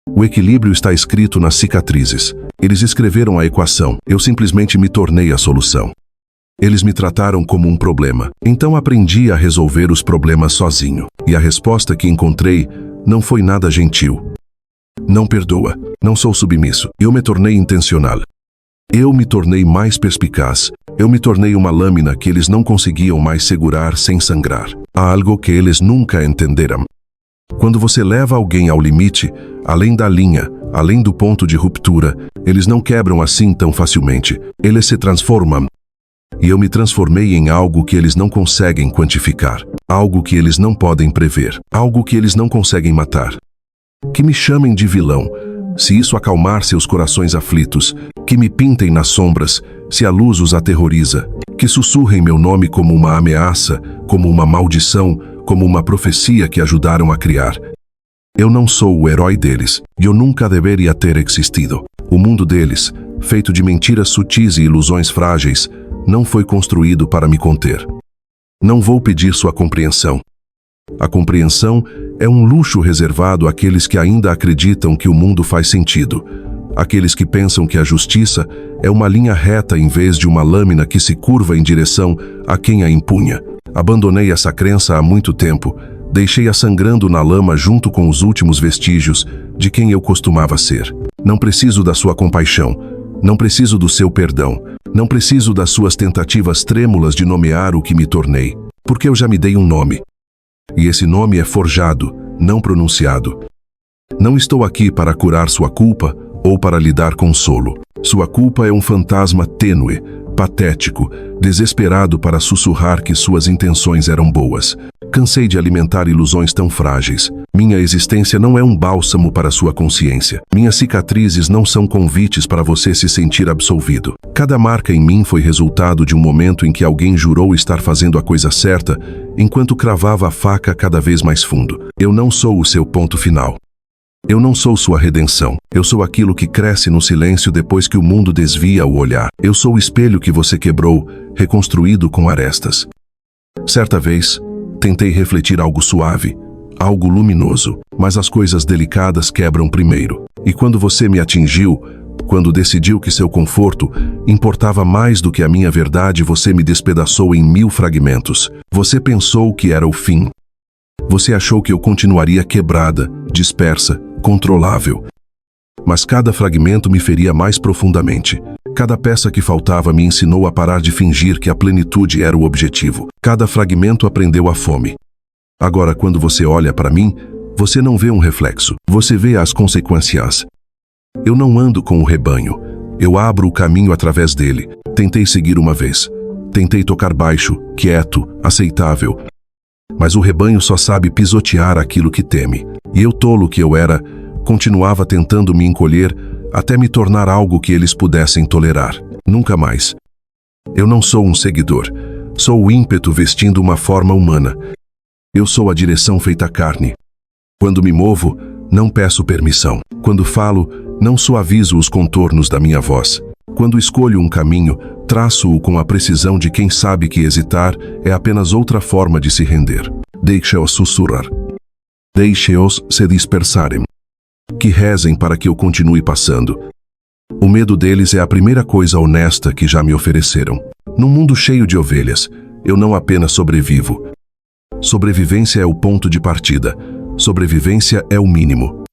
O equilíbrio está escrito nas cicatrizes. Eles escreveram a equação. Eu simplesmente me tornei a solução. Eles me trataram como um problema. Então aprendi a resolver os problemas sozinho. E a resposta que encontrei não foi nada gentil. Não perdoa. Não sou submisso. Eu me tornei intencional. Eu me tornei mais perspicaz. Eu me tornei uma lâmina que eles não conseguiam mais segurar sem sangrar. Há algo que eles nunca entenderam. Quando você leva alguém ao limite, além da linha, além do ponto de ruptura, eles não quebram assim tão facilmente. Eles se transformam. E eu me transformei em algo que eles não conseguem quantificar. Algo que eles não podem prever. Algo que eles não conseguem matar. Que me chamem de vilão, se isso acalmar seus corações aflitos. Que me pintem nas sombras, se a luz os aterroriza. Que sussurrem meu nome como uma ameaça, como uma maldição, como uma profecia que ajudaram a criar. Eu não sou o herói deles, e eu nunca deveria ter existido. O mundo deles, feito de mentiras sutis e ilusões frágeis, não foi construído para me conter. Não vou pedir sua compreensão. A compreensão é um luxo reservado àqueles que ainda acreditam que o mundo faz sentido. Aqueles que pensam que a justiça é uma linha reta em vez de uma lâmina que se curva em direção a quem a impunha. Abandonei essa crença há muito tempo. Deixei-a sangrando na lama junto com os últimos vestígios de quem eu costumava ser. Não preciso da sua compaixão. Não preciso do seu perdão. Não preciso das suas tentativas trêmulas de nomear o que me tornei, porque eu já me dei um nome. E esse nome é forjado, não pronunciado. Não estou aqui para curar sua culpa ou para lhe dar consolo. Sua culpa é um fantasma tênue, patético, desesperado para sussurrar que suas intenções eram boas. Cansei de alimentar ilusões tão frágeis. Minha existência não é um bálsamo para sua consciência. Minhas cicatrizes não são convites para você se sentir absolvido. Cada marca em mim foi resultado de um momento em que alguém jurou estar fazendo a coisa certa, enquanto cravava a faca cada vez mais fundo. Eu não sou o seu ponto final. Eu não sou sua redenção. Eu sou aquilo que cresce no silêncio depois que o mundo desvia o olhar. Eu sou o espelho que você quebrou, reconstruído com arestas. Certa vez, tentei refletir algo suave, algo luminoso, mas as coisas delicadas quebram primeiro. E quando você me atingiu, quando decidiu que seu conforto importava mais do que a minha verdade, você me despedaçou em 1000 fragmentos. Você pensou que era o fim. Você achou que eu continuaria quebrada, dispersa, controlável. Mas cada fragmento me feria mais profundamente. Cada peça que faltava me ensinou a parar de fingir que a plenitude era o objetivo. Cada fragmento aprendeu a fome. Agora, quando você olha para mim, você não vê um reflexo. Você vê as consequências. Eu não ando com o rebanho. Eu abro o caminho através dele. Tentei seguir uma vez. Tentei tocar baixo, quieto, aceitável. Mas o rebanho só sabe pisotear aquilo que teme. E eu, tolo que eu era, continuava tentando me encolher até me tornar algo que eles pudessem tolerar. Nunca mais. Eu não sou um seguidor. Sou o ímpeto vestindo uma forma humana. Eu sou a direção feita carne. Quando me movo, não peço permissão. Quando falo, não suavizo os contornos da minha voz. Quando escolho um caminho, traço-o com a precisão de quem sabe que hesitar é apenas outra forma de se render. Deixe-os sussurrar. Deixe-os se dispersarem. Que rezem para que eu continue passando. O medo deles é a primeira coisa honesta que já me ofereceram. Num mundo cheio de ovelhas, eu não apenas sobrevivo. Sobrevivência é o ponto de partida. Sobrevivência é o mínimo.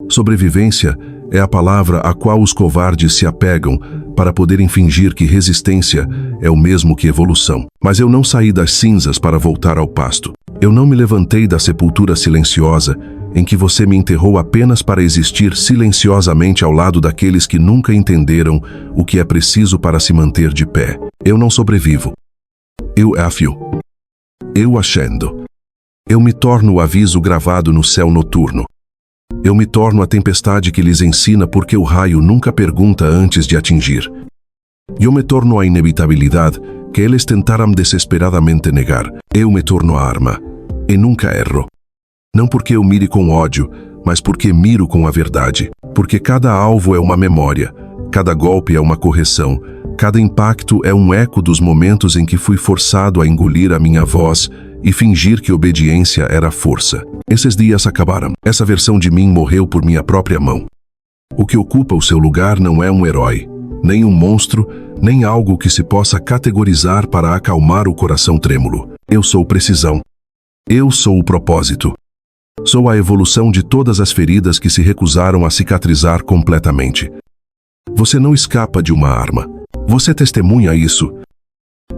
Sobrevivência é a palavra a qual os covardes se apegam para poderem fingir que resistência é o mesmo que evolução. Mas eu não saí das cinzas para voltar ao pasto. Eu não me levantei da sepultura silenciosa em que você me enterrou apenas para existir silenciosamente ao lado daqueles que nunca entenderam o que é preciso para se manter de pé. Eu não sobrevivo. Eu afio. Eu ascendo. Eu me torno o aviso gravado no céu noturno. Eu me torno a tempestade que lhes ensina porque o raio nunca pergunta antes de atingir. Eu me torno a inevitabilidade que eles tentaram desesperadamente negar. Eu me torno a arma. E nunca erro. Não porque eu mire com ódio, mas porque miro com a verdade. Porque cada alvo é uma memória, cada golpe é uma correção, cada impacto é um eco dos momentos em que fui forçado a engolir a minha voz e fingir que obediência era força. Esses dias acabaram. Essa versão de mim morreu por minha própria mão. O que ocupa o seu lugar não é um herói, nem um monstro, nem algo que se possa categorizar para acalmar o coração trêmulo. Eu sou precisão. Eu sou o propósito. Sou a evolução de todas as feridas que se recusaram a cicatrizar completamente. Você não escapa de uma arma. Você testemunha isso.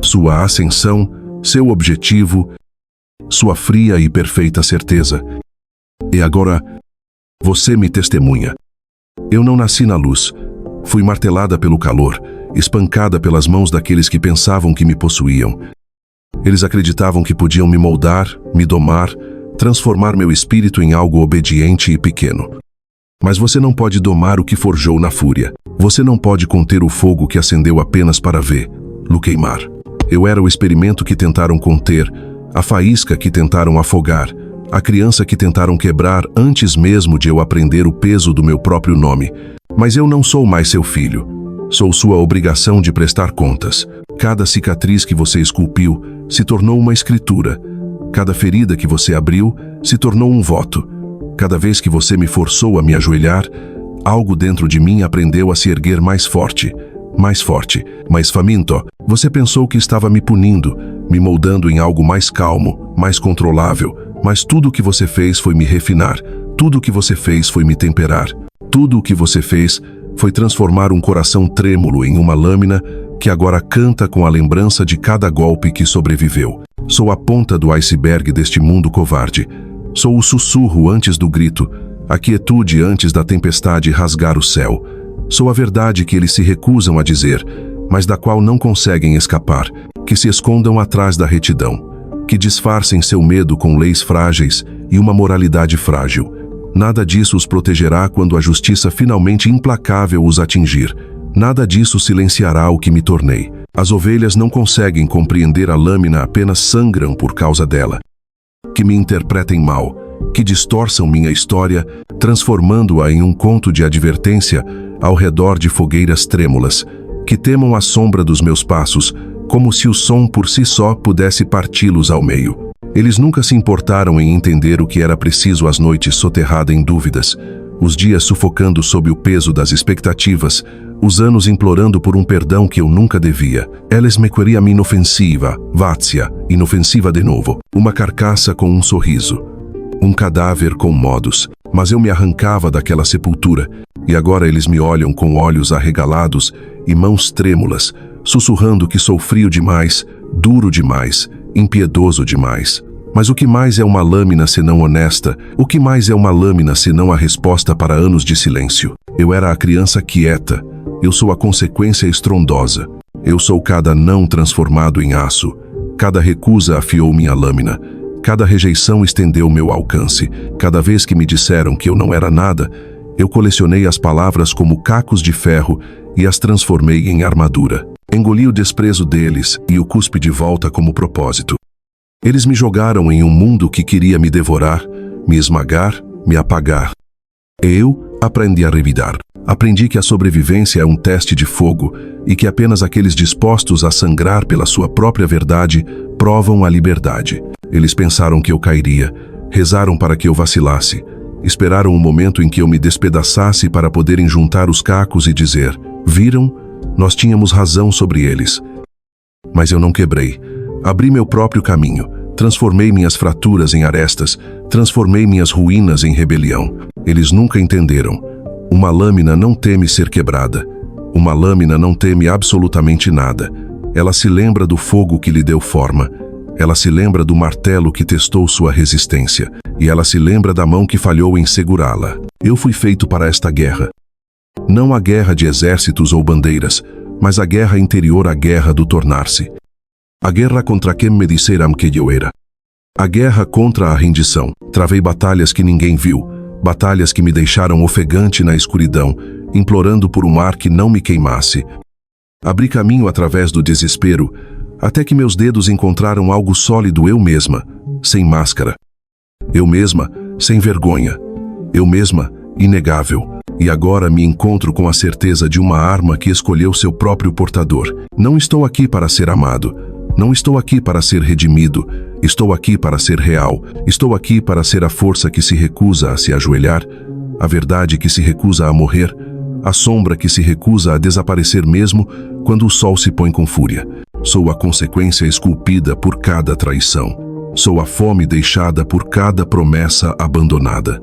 Sua ascensão, seu objetivo, sua fria e perfeita certeza. E agora, você me testemunha. Eu não nasci na luz. Fui martelada pelo calor, espancada pelas mãos daqueles que pensavam que me possuíam. Eles acreditavam que podiam me moldar, me domar, transformar meu espírito em algo obediente e pequeno. Mas você não pode domar o que forjou na fúria. Você não pode conter o fogo que acendeu apenas para vê-lo queimar. Eu era o experimento que tentaram conter, a faísca que tentaram afogar, a criança que tentaram quebrar antes mesmo de eu aprender o peso do meu próprio nome. Mas eu não sou mais seu filho. Sou sua obrigação de prestar contas. Cada cicatriz que você esculpiu se tornou uma escritura. Cada ferida que você abriu se tornou um voto. Cada vez que você me forçou a me ajoelhar, algo dentro de mim aprendeu a se erguer mais forte, mais faminto. Você pensou que estava me punindo, me moldando em algo mais calmo, mais controlável, mas tudo o que você fez foi me refinar, tudo o que você fez foi me temperar, tudo o que você fez foi transformar um coração trêmulo em uma lâmina que agora canta com a lembrança de cada golpe que sobreviveu. Sou a ponta do iceberg deste mundo covarde. Sou o sussurro antes do grito, a quietude antes da tempestade rasgar o céu. Sou a verdade que eles se recusam a dizer, mas da qual não conseguem escapar, que se escondam atrás da retidão, que disfarcem seu medo com leis frágeis e uma moralidade frágil. Nada disso os protegerá quando a justiça finalmente implacável os atingir. Nada disso silenciará o que me tornei. As ovelhas não conseguem compreender a lâmina, apenas sangram por causa dela. Que me interpretem mal, que distorçam minha história, transformando-a em um conto de advertência ao redor de fogueiras trêmulas, que temam a sombra dos meus passos, como se o som por si só pudesse parti-los ao meio. Eles nunca se importaram em entender o que era preciso às noites soterrada em dúvidas, os dias sufocando sob o peso das expectativas, os anos implorando por um perdão que eu nunca devia. Eles me queriam inofensiva, vazia, inofensiva de novo. Uma carcaça com um sorriso. Um cadáver com modos. Mas eu me arrancava daquela sepultura, e agora eles me olham com olhos arregalados e mãos trêmulas, sussurrando que sou frio demais, duro demais, impiedoso demais. Mas o que mais é uma lâmina senão honesta? O que mais é uma lâmina senão a resposta para anos de silêncio? Eu era a criança quieta. Eu sou a consequência estrondosa. Eu sou cada não transformado em aço. Cada recusa afiou minha lâmina. Cada rejeição estendeu meu alcance. Cada vez que me disseram que eu não era nada, eu colecionei as palavras como cacos de ferro e as transformei em armadura. Engoli o desprezo deles e o cuspi de volta como propósito. Eles me jogaram em um mundo que queria me devorar, me esmagar, me apagar. Eu aprendi a revidar. Aprendi que a sobrevivência é um teste de fogo e que apenas aqueles dispostos a sangrar pela sua própria verdade provam a liberdade. Eles pensaram que eu cairia, rezaram para que eu vacilasse, esperaram o momento em que eu me despedaçasse para poderem juntar os cacos e dizer: viram? Nós tínhamos razão sobre eles. Mas eu não quebrei. Abri meu próprio caminho, Transformei minhas fraturas em arestas, transformei minhas ruínas em rebelião. Eles nunca entenderam. Uma lâmina não teme ser quebrada. Uma lâmina não teme absolutamente nada. Ela se lembra do fogo que lhe deu forma. Ela se lembra do martelo que testou sua resistência. E ela se lembra da mão que falhou em segurá-la. Eu fui feito para esta guerra. Não a guerra de exércitos ou bandeiras, mas a guerra interior, a guerra do tornar-se. A guerra contra quem me disseram que eu era. A guerra contra a rendição. Travei batalhas que ninguém viu, batalhas que me deixaram ofegante na escuridão, implorando por um ar que não me queimasse. Abri caminho através do desespero, até que meus dedos encontraram algo sólido, eu mesma, sem máscara. Eu mesma, sem vergonha. Eu mesma, inegável. E agora me encontro com a certeza de uma arma que escolheu seu próprio portador. Não estou aqui para ser amado. Não estou aqui para ser redimido. Estou aqui para ser real. Estou aqui para ser a força que se recusa a se ajoelhar, a verdade que se recusa a morrer, a sombra que se recusa a desaparecer mesmo quando o sol se põe com fúria. Sou a consequência esculpida por cada traição. Sou a fome deixada por cada promessa abandonada.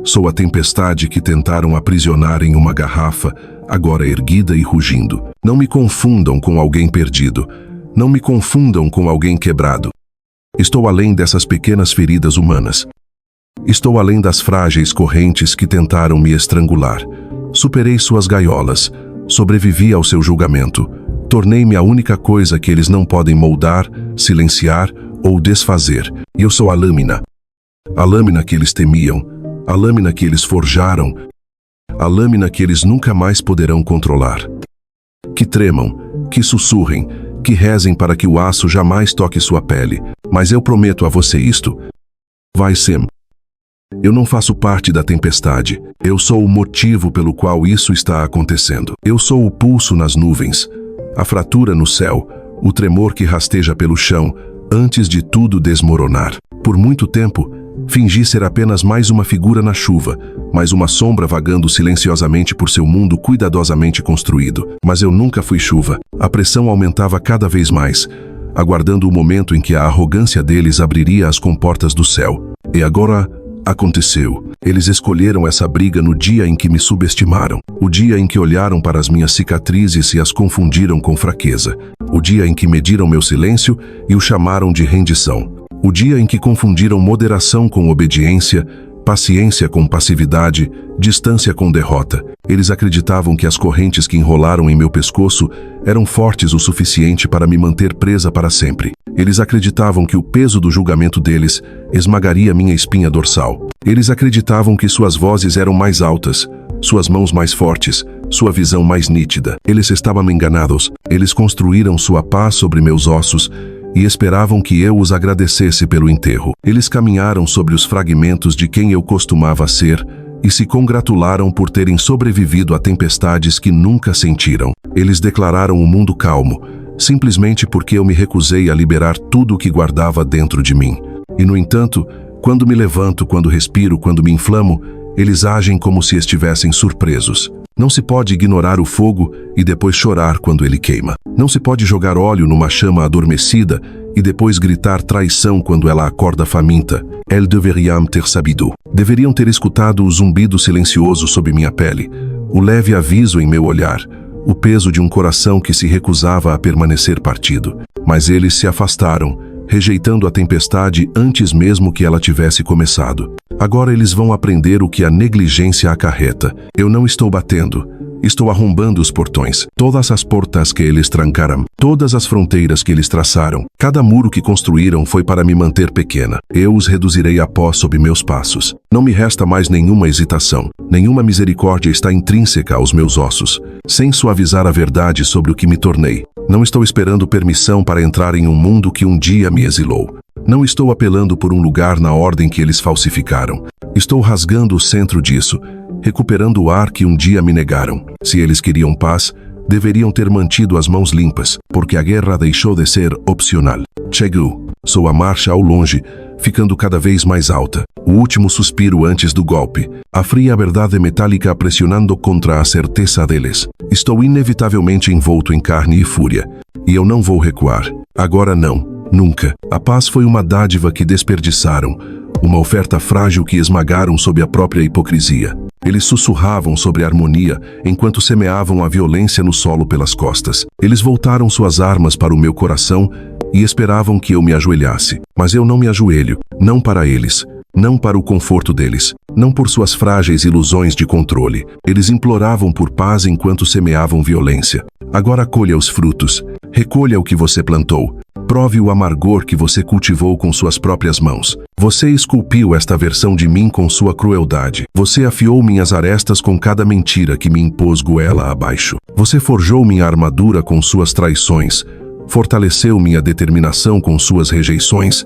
Sou a tempestade que tentaram aprisionar em uma garrafa, agora erguida e rugindo. Não me confundam com alguém perdido. Não me confundam com alguém quebrado. Estou além dessas pequenas feridas humanas. Estou além das frágeis correntes que tentaram me estrangular. Superei suas gaiolas. Sobrevivi ao seu julgamento. Tornei-me a única coisa que eles não podem moldar, silenciar ou desfazer. E eu sou a lâmina. A lâmina que eles temiam. A lâmina que eles forjaram. A lâmina que eles nunca mais poderão controlar. Que tremam, que sussurrem, que rezem para que o aço jamais toque sua pele. Mas eu prometo a você isto. Vai, Sam. Eu não faço parte da tempestade. Eu sou o motivo pelo qual isso está acontecendo. Eu sou o pulso nas nuvens, a fratura no céu, o tremor que rasteja pelo chão, antes de tudo desmoronar. Por muito tempo, fingi ser apenas mais uma figura na chuva, mais uma sombra vagando silenciosamente por seu mundo cuidadosamente construído. Mas eu nunca fui chuva. A pressão aumentava cada vez mais, aguardando o momento em que a arrogância deles abriria as comportas do céu. E agora aconteceu. Eles escolheram essa briga no dia em que me subestimaram. O dia em que olharam para as minhas cicatrizes e as confundiram com fraqueza. O dia em que mediram meu silêncio e o chamaram de rendição. O dia em que confundiram moderação com obediência, paciência com passividade, distância com derrota. Eles acreditavam que as correntes que enrolaram em meu pescoço eram fortes o suficiente para me manter presa para sempre. Eles acreditavam que o peso do julgamento deles esmagaria minha espinha dorsal. Eles acreditavam que suas vozes eram mais altas, suas mãos mais fortes, sua visão mais nítida. Eles estavam enganados. Eles construíram sua paz sobre meus ossos e esperavam que eu os agradecesse pelo enterro. Eles caminharam sobre os fragmentos de quem eu costumava ser e se congratularam por terem sobrevivido a tempestades que nunca sentiram. Eles declararam o mundo calmo, simplesmente porque eu me recusei a liberar tudo o que guardava dentro de mim. E, no entanto, quando me levanto, quando respiro, quando me inflamo, eles agem como se estivessem surpresos. Não se pode ignorar o fogo e depois chorar quando ele queima. Não se pode jogar óleo numa chama adormecida e depois gritar traição quando ela acorda faminta. Elles deveriam ter sabido. Deveriam ter escutado o zumbido silencioso sob minha pele, o leve aviso em meu olhar, o peso de um coração que se recusava a permanecer partido. Mas eles se afastaram, rejeitando a tempestade antes mesmo que ela tivesse começado. Agora eles vão aprender o que a negligência acarreta. Eu não estou batendo. Estou arrombando os portões. Todas as portas que eles trancaram, todas as fronteiras que eles traçaram, cada muro que construíram foi para me manter pequena. Eu os reduzirei a pó sob meus passos. Não me resta mais nenhuma hesitação. Nenhuma misericórdia está intrínseca aos meus ossos, sem suavizar a verdade sobre o que me tornei. Não estou esperando permissão para entrar em um mundo que um dia me exilou. Não estou apelando por um lugar na ordem que eles falsificaram. Estou rasgando o centro disso, recuperando o ar que um dia me negaram. Se eles queriam paz, deveriam ter mantido as mãos limpas, porque a guerra deixou de ser opcional. Chegou. Sou a marcha ao longe, ficando cada vez mais alta. O último suspiro antes do golpe. A fria verdade metálica pressionando contra a certeza deles. Estou inevitavelmente envolto em carne e fúria. E eu não vou recuar. Agora não. Nunca. A paz foi uma dádiva que desperdiçaram, uma oferta frágil que esmagaram sob a própria hipocrisia. Eles sussurravam sobre a harmonia enquanto semeavam a violência no solo pelas costas. Eles voltaram suas armas para o meu coração e esperavam que eu me ajoelhasse. Mas eu não me ajoelho, não para eles, não para o conforto deles, não por suas frágeis ilusões de controle. Eles imploravam por paz enquanto semeavam violência. Agora colha os frutos, recolha o que você plantou. Prove o amargor que você cultivou com suas próprias mãos. Você esculpiu esta versão de mim com sua crueldade. Você afiou minhas arestas com cada mentira que me impôs goela abaixo. Você forjou minha armadura com suas traições, fortaleceu minha determinação com suas rejeições,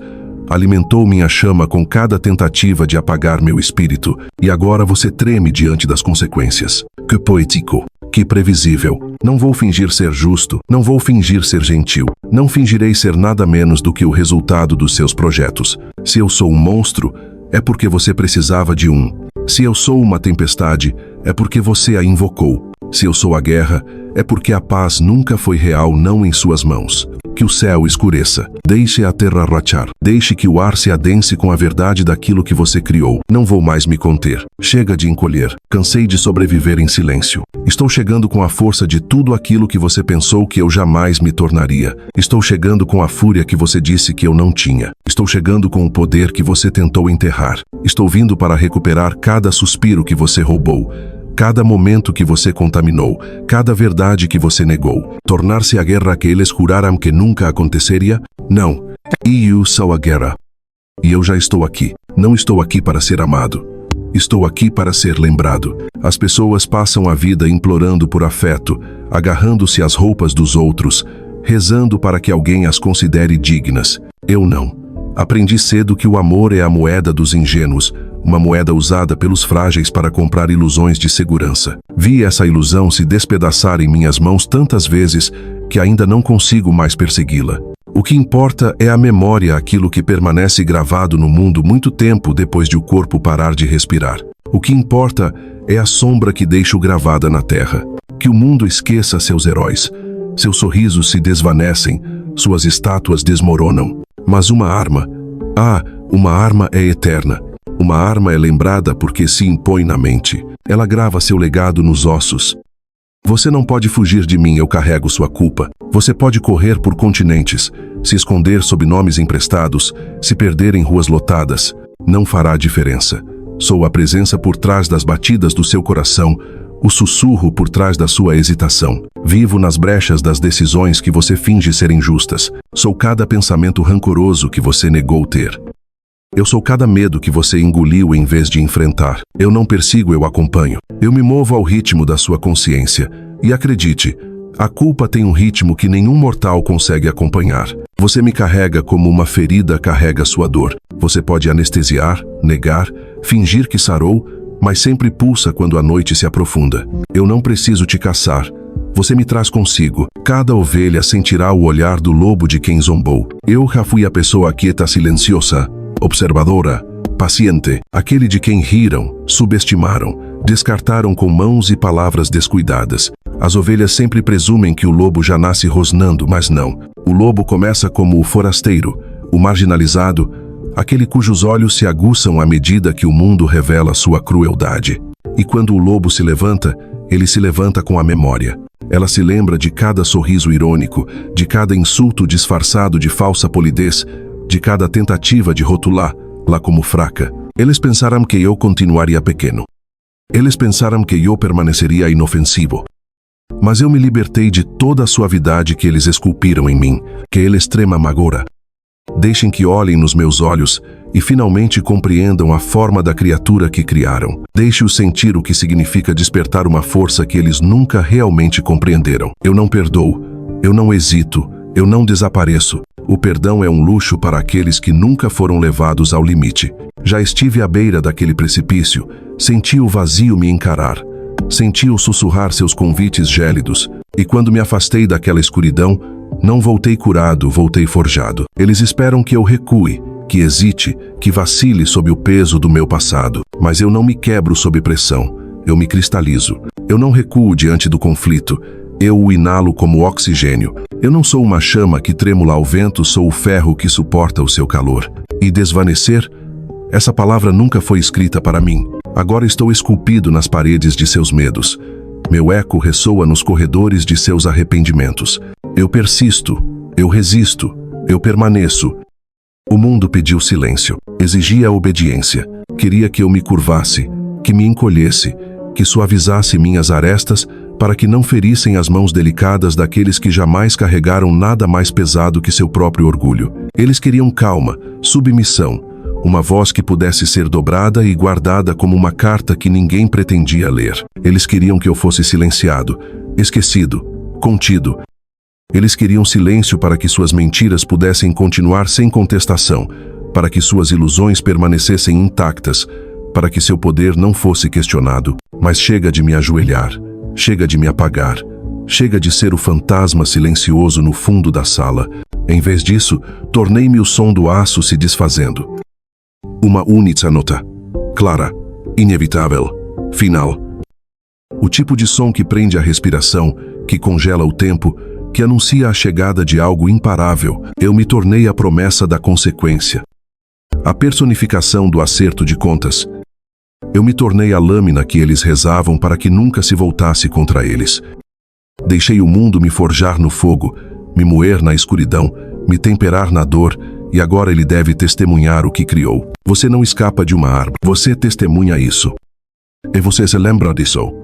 alimentou minha chama com cada tentativa de apagar meu espírito, e agora você treme diante das consequências. Que poético, que previsível. Não vou fingir ser justo, não vou fingir ser gentil, não fingirei ser nada menos do que o resultado dos seus projetos. Se eu sou um monstro, é porque você precisava de um. Se eu sou uma tempestade, é porque você a invocou. Se eu sou a guerra, é porque a paz nunca foi real não em suas mãos. Que o céu escureça. Deixe a terra rachar. Deixe que o ar se adense com a verdade daquilo que você criou. Não vou mais me conter. Chega de encolher. Cansei de sobreviver em silêncio. Estou chegando com a força de tudo aquilo que você pensou que eu jamais me tornaria. Estou chegando com a fúria que você disse que eu não tinha. Estou chegando com o poder que você tentou enterrar. Estou vindo para recuperar cada suspiro que você roubou, cada momento que você contaminou, cada verdade que você negou. Tornar-se a guerra que eles juraram que nunca aconteceria? Não. E eu sou a guerra. E eu já estou aqui. Não estou aqui para ser amado. Estou aqui para ser lembrado. As pessoas passam a vida implorando por afeto, agarrando-se às roupas dos outros, rezando para que alguém as considere dignas. Eu não. Aprendi cedo que o amor é a moeda dos ingênuos, uma moeda usada pelos frágeis para comprar ilusões de segurança. Vi essa ilusão se despedaçar em minhas mãos tantas vezes que ainda não consigo mais persegui-la. O que importa é a memória, aquilo que permanece gravado no mundo muito tempo depois de o corpo parar de respirar. O que importa é a sombra que deixo gravada na terra. Que o mundo esqueça seus heróis. Seus sorrisos se desvanecem, suas estátuas desmoronam. Mas uma arma é eterna. Uma arma é lembrada porque se impõe na mente. Ela grava seu legado nos ossos. Você não pode fugir de mim, eu carrego sua culpa. Você pode correr por continentes, se esconder sob nomes emprestados, se perder em ruas lotadas. Não fará diferença. Sou a presença por trás das batidas do seu coração, o sussurro por trás da sua hesitação. Vivo nas brechas das decisões que você finge serem justas. Sou cada pensamento rancoroso que você negou ter. Eu sou cada medo que você engoliu em vez de enfrentar. Eu não persigo, eu acompanho. Eu me movo ao ritmo da sua consciência. E acredite, a culpa tem um ritmo que nenhum mortal consegue acompanhar. Você me carrega como uma ferida carrega sua dor. Você pode anestesiar, negar, fingir que sarou, mas sempre pulsa quando a noite se aprofunda. Eu não preciso te caçar. Você me traz consigo. Cada ovelha sentirá o olhar do lobo de quem zombou. Eu já fui a pessoa quieta, silenciosa, observadora, paciente, aquele de quem riram, subestimaram, descartaram com mãos e palavras descuidadas. As ovelhas sempre presumem que o lobo já nasce rosnando, mas não. O lobo começa como o forasteiro, o marginalizado, aquele cujos olhos se aguçam à medida que o mundo revela sua crueldade. E quando o lobo se levanta, ele se levanta com a memória. Ela se lembra de cada sorriso irônico, de cada insulto disfarçado de falsa polidez, de cada tentativa de rotular-la como fraca. Eles pensaram que eu continuaria pequeno. Eles pensaram que eu permaneceria inofensivo. Mas eu me libertei de toda a suavidade que eles esculpiram em mim, que ele extrema amargura. Deixem que olhem nos meus olhos e finalmente compreendam a forma da criatura que criaram. Deixe-os sentir o que significa despertar uma força que eles nunca realmente compreenderam. Eu não perdoo, eu não hesito, eu não desapareço. O perdão é um luxo para aqueles que nunca foram levados ao limite. Já estive à beira daquele precipício, senti o vazio me encarar. Senti-o sussurrar seus convites gélidos, e quando me afastei daquela escuridão, não voltei curado, voltei forjado. Eles esperam que eu recue, que hesite, que vacile sob o peso do meu passado. Mas eu não me quebro sob pressão, eu me cristalizo. Eu não recuo diante do conflito, Eu o inalo como oxigênio. Eu não sou uma chama que tremula ao vento, sou o ferro que suporta o seu calor. E desvanecer? Essa palavra nunca foi escrita para mim. Agora estou esculpido nas paredes de seus medos. Meu eco ressoa nos corredores de seus arrependimentos. Eu persisto, eu resisto, eu permaneço. O mundo pediu silêncio, exigia obediência. Queria que eu me curvasse, que me encolhesse, que suavizasse minhas arestas para que não ferissem as mãos delicadas daqueles que jamais carregaram nada mais pesado que seu próprio orgulho. Eles queriam calma, submissão, uma voz que pudesse ser dobrada e guardada como uma carta que ninguém pretendia ler. Eles queriam que eu fosse silenciado, esquecido, contido. Eles queriam silêncio para que suas mentiras pudessem continuar sem contestação, para que suas ilusões permanecessem intactas, para que seu poder não fosse questionado. Mas chega de me ajoelhar, chega de me apagar, chega de ser o fantasma silencioso no fundo da sala. Em vez disso, tornei-me o som do aço se desfazendo. Uma única nota, clara, inevitável, final. O tipo de som que prende a respiração, que congela o tempo, que anuncia a chegada de algo imparável. Eu me tornei a promessa da consequência, a personificação do acerto de contas. Eu me tornei a lâmina que eles rezavam para que nunca se voltasse contra eles. Deixei o mundo me forjar no fogo, me moer na escuridão, me temperar na dor, e agora ele deve testemunhar o que criou. Você não escapa de uma árvore, você testemunha isso. E você se lembra disso.